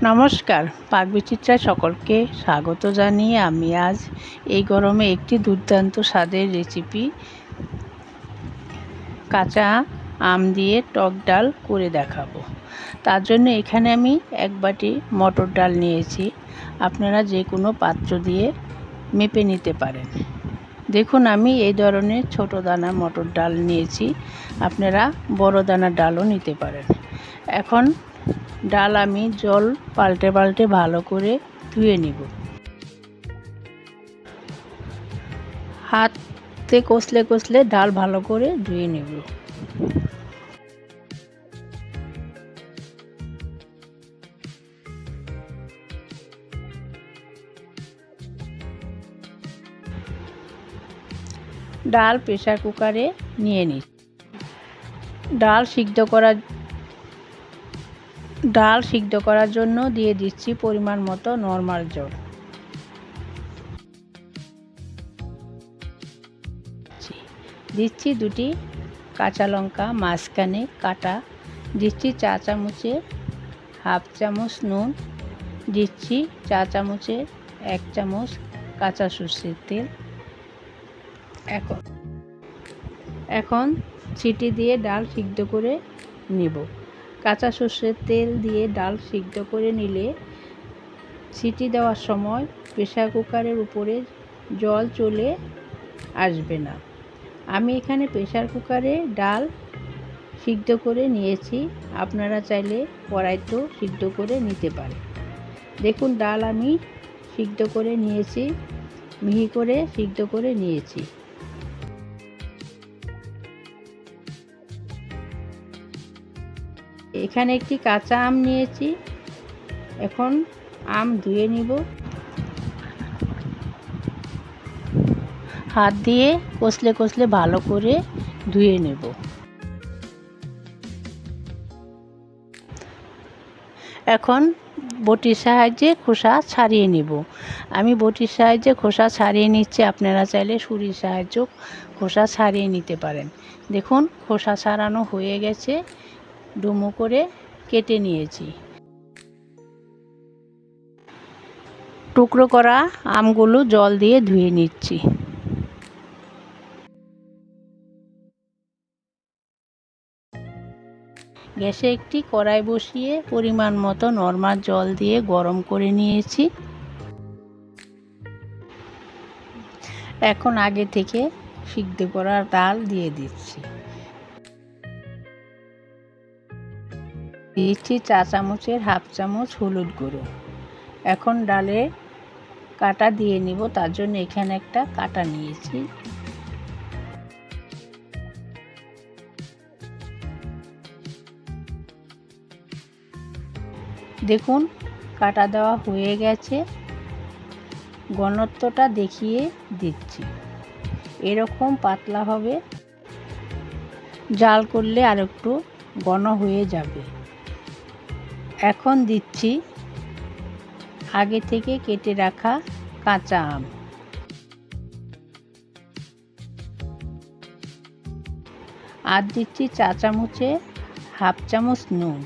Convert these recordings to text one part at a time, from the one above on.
নমস্কার, পাকবিচিত্রায় সকলকে স্বাগত জানিয়ে আমি আজ এই গরমে একটি দুর্দান্ত স্বাদের রেসিপি কাঁচা আম দিয়ে টক ডাল করে দেখাবো। তার জন্য এখানে আমি এক বাটি মটর ডাল নিয়েছি। আপনারা যে কোনো পাত্র দিয়ে মেপে নিতে পারেন। দেখুন, আমি এই ধরনের ছোট দানা মটর ডাল নিয়েছি, আপনারা বড় দানার ডালও নিতে পারেন। এখন ডাল আমি জল পাল্টে পাল্টে ভালো করে ধুয়ে নিব। হাতে কষলে কষলে ডাল ভালো করে ধুয়ে নেব। ডাল প্রেসার কুকারে নিয়ে নিই। ডাল সিদ্ধ করার জন্য দিয়ে দিচ্ছি পরিমাণ মতো নরমাল জল। দিচ্ছি দুটি কাঁচা লঙ্কা মাঝখানে কাটা, দিচ্ছি চা চামচে হাফ চামচ নুন, দিচ্ছি চা চামচে 1 চামচ কাঁচা সরষের তেল। এখন সিটি দিয়ে ডাল সিদ্ধ করে নেব। কাঁচা সরষের তেল দিয়ে ডাল সিদ্ধ করে নিলে সিটি দেওয়ার সময় প্রেসার কুকারের উপরে জল চলে আসবে না। আমি এখানে প্রেসার কুকারে ডাল সিদ্ধ করে নিয়েছি, আপনারা চাইলে কড়াইতেও সিদ্ধ করে নিতে পারেন। দেখুন, ডাল আমি সিদ্ধ করে নিয়েছি, মিহি করে সিদ্ধ করে নিয়েছি। এখানে একটি কাঁচা আম নিয়েছি, এখন আম ধুয়ে নিব। হাত দিয়ে কষলে কষলে ভালো করে ধুয়ে নেব। এখন বটির সাহায্যে খোসা ছাড়িয়ে নেব। আমি বটির সাহায্যে খোসা ছাড়িয়ে নিচ্ছি, আপনারা চাইলে ছুরির সাহায্যে খোসা ছাড়িয়ে নিতে পারেন। দেখুন, খোসা ছাড়ানো হয়ে গেছে, ডুমো করে কেটে নিয়েছি। টুকরো করা আমগুলো জল দিয়ে ধুয়ে নিচ্ছি। গ্যাসে একটি কড়াই বসিয়ে পরিমাণ মতো নরমাল জল দিয়ে গরম করে নিয়েছি। এখন আগে থেকে সিদ্ধ করা ডাল দিয়ে দিচ্ছি। দিচ্ছি চা চামচের হাফ চামচ হলুদ গুঁড়ো। এখন ডালে কাটা দিয়ে নিব, তার জন্য এখানে একটা কাটা নিয়েছি। দেখুন, কাটা দেওয়া হয়ে গেছে। ঘনত্বটা দেখিয়ে দিচ্ছি, এরকম পাতলা হবে। জাল করলে আর একটু ঘন হয়ে যাবে। এখন দিচ্ছি আগে থেকে কেটে রাখা কাঁচা আম। আর দিচ্ছি চা চামচে হাফ চামচ নুন।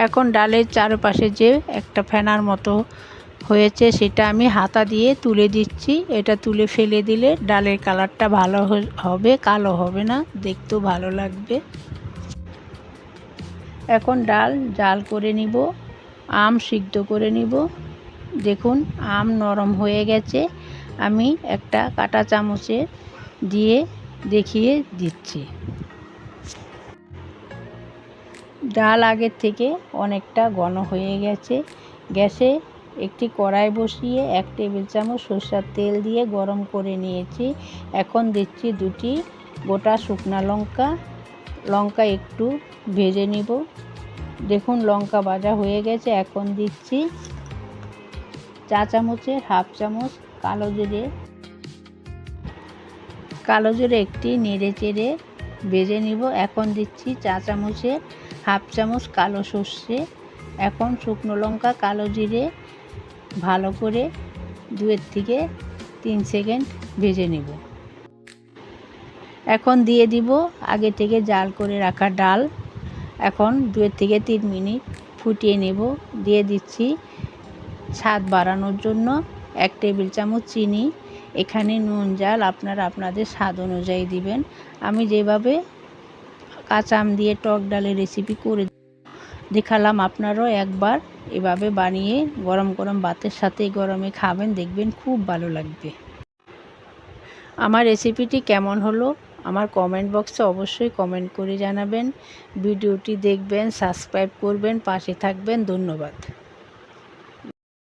এখন ডালের চারপাশে যে একটা ফেনার মতো হয়েছে সেটা আমি হাতা দিয়ে তুলে দিচ্ছি। এটা তুলে ফেলে দিলে ডালের কালারটা ভালো হবে, কালো হবে না, দেখতেও ভালো লাগবে। এখন ডাল জাল করে নিব, আম সিদ্ধ করে নিব। দেখুন, আম নরম হয়ে গেছে, আমি একটা কাঁটা চামচে দিয়ে দেখিয়ে দিচ্ছি। ডাল আগের থেকে অনেকটা ঘন হয়ে গেছে। গ্যাসে একটি কড়াই বসিয়ে 1 টেবিল চামচ সরষের তেল দিয়ে গরম করে নিয়েছি। এখন দিচ্ছি দুটি গোটা শুকনা লঙ্কা একটু ভেজে নিব। দেখুন, লঙ্কা ভাজা হয়ে গেছে। এখন দিচ্ছি চা চামচের হাফ চামচ কালো জিরে একটি নেড়ে চেড়ে ভেজে নিব। এখন দিচ্ছি চা চামচের হাফ চামচ কালো সর্ষে। এখন শুকনো লঙ্কা কালো জিরে ভালো করে 2 থেকে 3 সেকেন্ড ভেজে নেব। এখন দিয়ে দিব আগে থেকে জাল করে রাখা ডাল। এখন 2 থেকে 3 মিনিট ফুটিয়ে নেব। দিয়ে দিচ্ছি স্বাদ বাড়ানোর জন্য 1 টেবিল চামচ চিনি। এখানে নুন ঝাল আপনারা আপনাদের স্বাদ অনুযায়ী দিবেন। আমি যেভাবে কাঁচা আম দিয়ে টক ডালের রেসিপি করে দেখালাম, আপনারাও একবার এভাবে বানিয়ে গরম গরম ভাতের সাথে গরমে খাবেন, দেখবেন খুব ভালো লাগবে। আমার রেসিপিটি কেমন হলো আমার কমেন্ট বক্সে অবশ্যই কমেন্ট করে জানাবেন। ভিডিওটি দেখবেন, সাবস্ক্রাইব করবেন, পাশে থাকবেন। ধন্যবাদ।